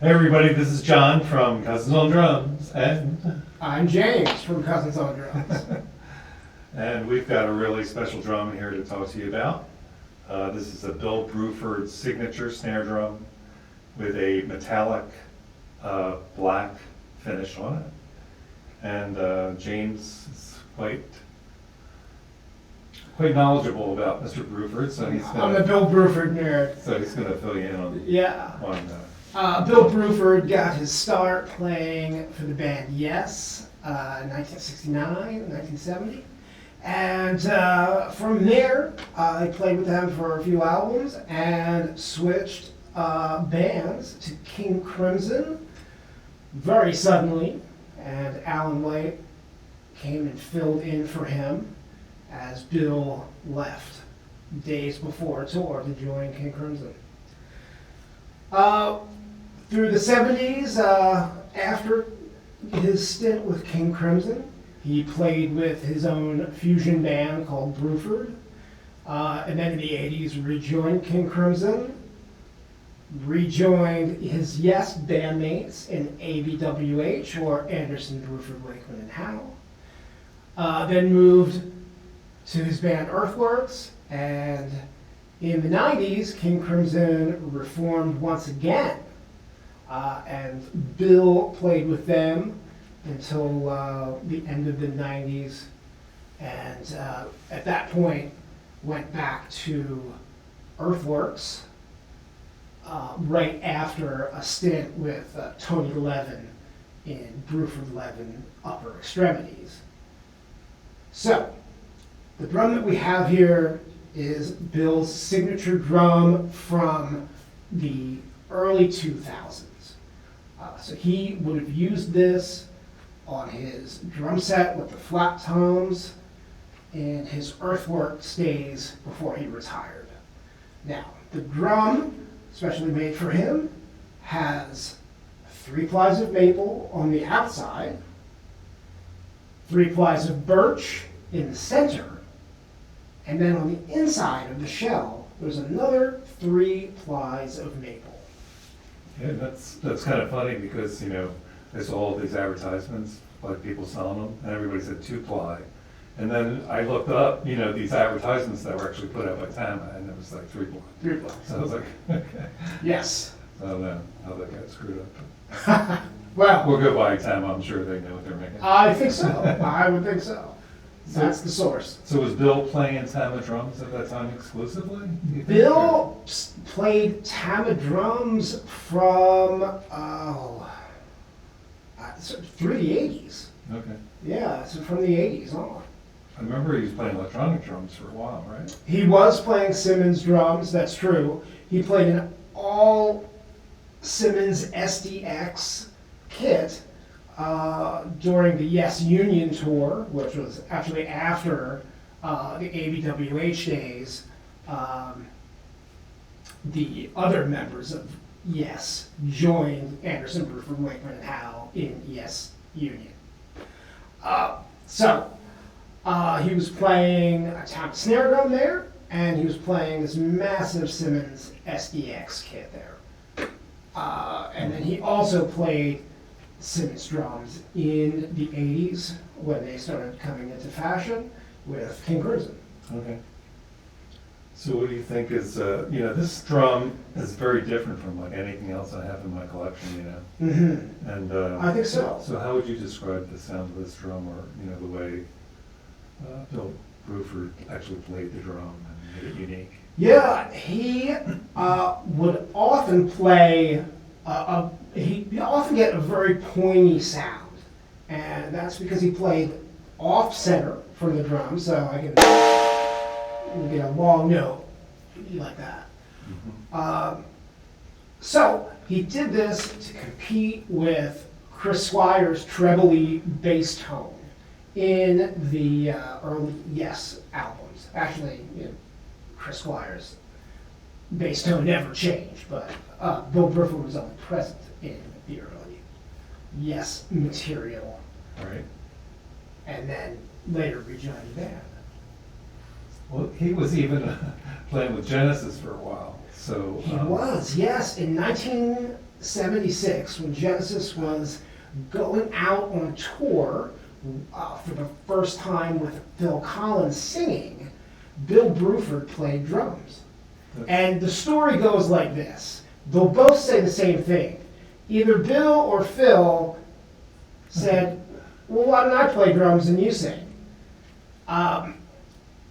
Hey everybody, this is John from Cousins on Drums, and I'm James from Cousins on Drums. and we've got a really special drum here to talk to you about. This is a Bill Bruford signature snare drum with a metallic black finish on it. And James is quite knowledgeable about Mr. Bruford, so he's I'm a Bill Bruford nerd. going to fill you in on Yeah. Bill. Bill Bruford got his start playing for the band Yes, 1969, 1970. And from there, I played with them for a few albums and switched bands to King Crimson very suddenly. And Alan White came and filled in for him as Bill left days before a tour to join King Crimson. Through the 70s, after his stint with King Crimson, he played with his own fusion band called Bruford. And then in the 80s, rejoined King Crimson, rejoined his Yes bandmates in ABWH, or Anderson, Bruford, Wakeman, and Howe. Then moved to his band Earthworks, and in the 90s, King Crimson reformed once again. And Bill played with them until the end of the 90s, and at that point went back to Earthworks right after a stint with Tony Levin in Bruford Levin Upper Extremities. So, the drum that we have here is Bill's signature drum from the early 2000s. So he would have used this on his drum set with the flat toms in his Earthworks days before he retired. Now, the drum, specially made for him, has 3 plies of maple on the outside, 3 plies of birch in the center, and then on the inside of the shell, there's another 3 plies of maple. Yeah, that's kind of funny because, you know, I saw all these advertisements, like people selling them, and everybody said 2-ply. And then I looked up, you know, these advertisements that were actually put out by Tama, and it was like 3-ply. 3 plies. So I was like, okay. Yes. I don't know how that got screwed up. Well, We'll go by Tama, I'm sure they know what they're making. I think so. I would think so. That's the source. So was Bill playing Tama drums at that time exclusively? Do you think, Bill played Tama drums from through the 80s. or- Okay. Yeah, so from the 80s on. I remember he was playing electronic drums for a while, right? He was playing Simmons drums, that's true. He played an all Simmons SDX kit during the Yes Union tour, which was actually after the ABWH days. The other members of Yes joined Anderson, Bruford, Wakeman, and Howe in Yes Union. He was playing a Tama snare drum there, and he was playing this massive Simmons SDX kit there. And then he also played Simmons drums in the 80s when they started coming into fashion with King Crimson. Okay. So what do you think is, you know, this drum is very different from like anything else I have in my collection, you know? Mm-hmm. And I think so. So how would you describe the sound of this drum, or, you know, the way Bill Bruford actually played the drum and made it unique? Yeah, he would often play, he often get a very pointy sound. And that's because he played off center for the drum, so I can get a long note like that. Mm-hmm. So he did this to compete with Chris Squire's trebly bass tone in the early Yes albums. Actually, you know, Chris Squire's bass tone never changed, but Bill Bruford was only present in the early Yes material, All right. and then later rejoined the band. Well, he was even playing with Genesis for a while, so. He was, yes, in '76, when Genesis was going out on tour for the first time with Phil Collins singing, Bill Bruford played drums. And the story goes like this. They'll both say the same thing. Either Bill or Phil said, well, why don't I play drums and you sing?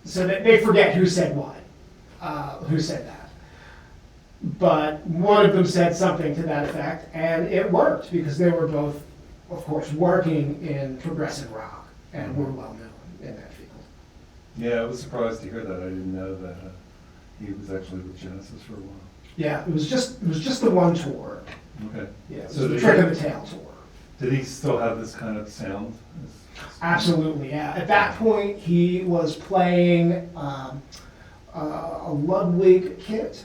So that they forget who said what, who said that. But one of them said something to that effect, and it worked because they were both, of course, working in progressive rock and were well known in that field. Yeah, I was surprised to hear that. I didn't know that he was actually with Genesis for a while. Yeah, it was just the one tour. Okay. Yeah, it was So the did Trick he- of the Tail tour. Did he still have this kind of sound? Absolutely, yeah. At that point, he was playing a Ludwig kit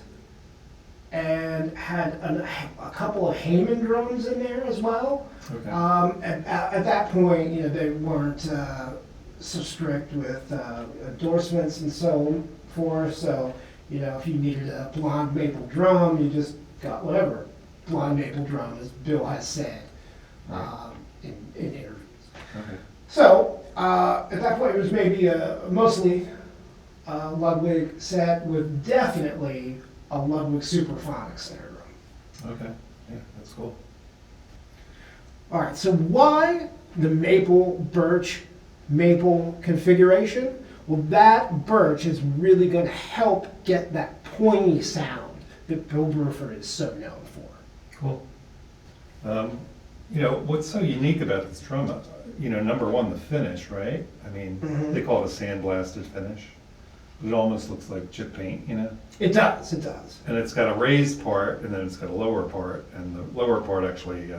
and had a couple of Heyman drums in there as well. Okay. At that point, you know, they weren't so strict with endorsements and so forth. So, you know, if you needed a blonde maple drum, you just got whatever blonde maple drum, as Bill has said in interviews. Okay. So, at that point, it was maybe a mostly Ludwig set with definitely a Ludwig Superphonic snare drum. Okay. Yeah, that's cool. All right, so why the maple, birch, maple configuration? Well, that birch is really going to help get that pointy sound that Bill Bruford is so known for. Cool. You know, what's so unique about this drum, you know, number one, the finish, right? I mean, they call it a sandblasted finish. It almost looks like chip paint, you know? It does, it does. And it's got a raised part, and then it's got a lower part, and the lower part actually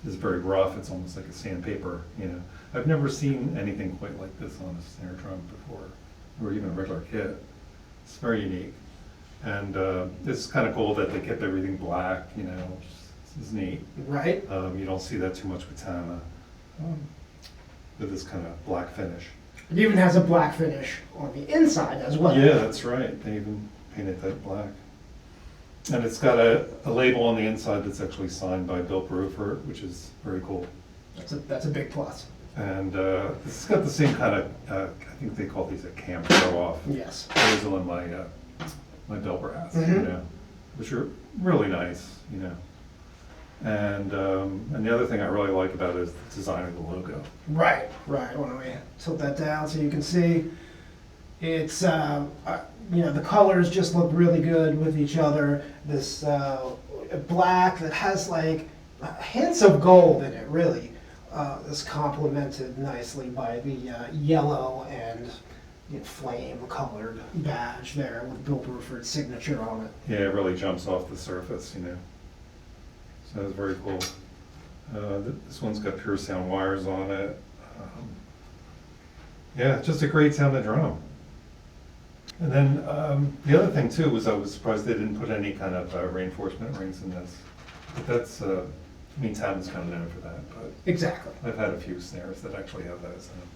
is very rough. It's almost like a sandpaper, you know? I've never seen anything quite like this on a snare drum before, or even a regular kit. It's very unique. And it's kind of cool that they kept everything black, you know, which is neat. Right? You don't see that too much with Tama, with this kind of black finish. It even has a black finish on the inside as well. Yeah, that's right. They even painted that black. And it's got a label on the inside that's actually signed by Bill Bruford, which is very cool. That's a big plus. And it's got the same kind of, I think they call these a cam throw off. Yes. Those are on my bell brass, you know, which are really nice, you know. And the other thing I really like about it is the design of the logo. Right, right. Why don't we tilt that down so you can see? It's, you know, the colors just look really good with each other. This black that has like hints of gold in it, really, is complemented nicely by the yellow and flame-colored badge there with Bill Bruford's signature on it. Yeah, it really jumps off the surface, you know. So it's very cool. This one's got pure sound wires on it. Yeah, just a great sounding drum. And then the other thing too was I was surprised they didn't put any kind of reinforcement rings in this. But that's, I mean, Tama's kind of known for that, but Exactly. I've had a few snares that actually have those in them.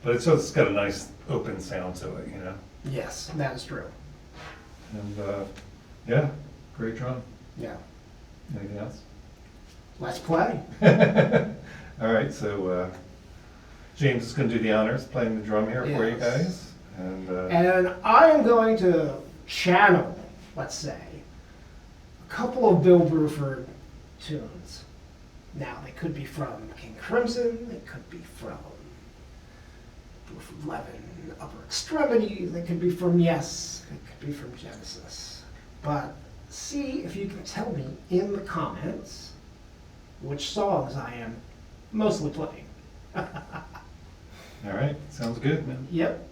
But it's got a nice open sound to it, you know. Yes, that is true. And yeah, great drum. Yeah. Anything else? Let's play. All right, so James is going to do the honors playing the drum here for you Yes. guys. And And I am going to channel, let's say, a couple of Bill Bruford tunes. Now, they could be from King Crimson, they could be from Bruford Levin Upper Extremity, they could be from Yes, they could be from Genesis. But see if you can tell me in the comments which songs I am mostly playing. all right, sounds good, man. Yep.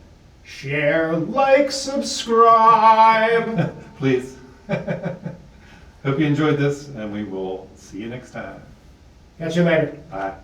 Share, like, subscribe. Please. Hope you enjoyed this, and we will see you next time. Catch you later. Bye.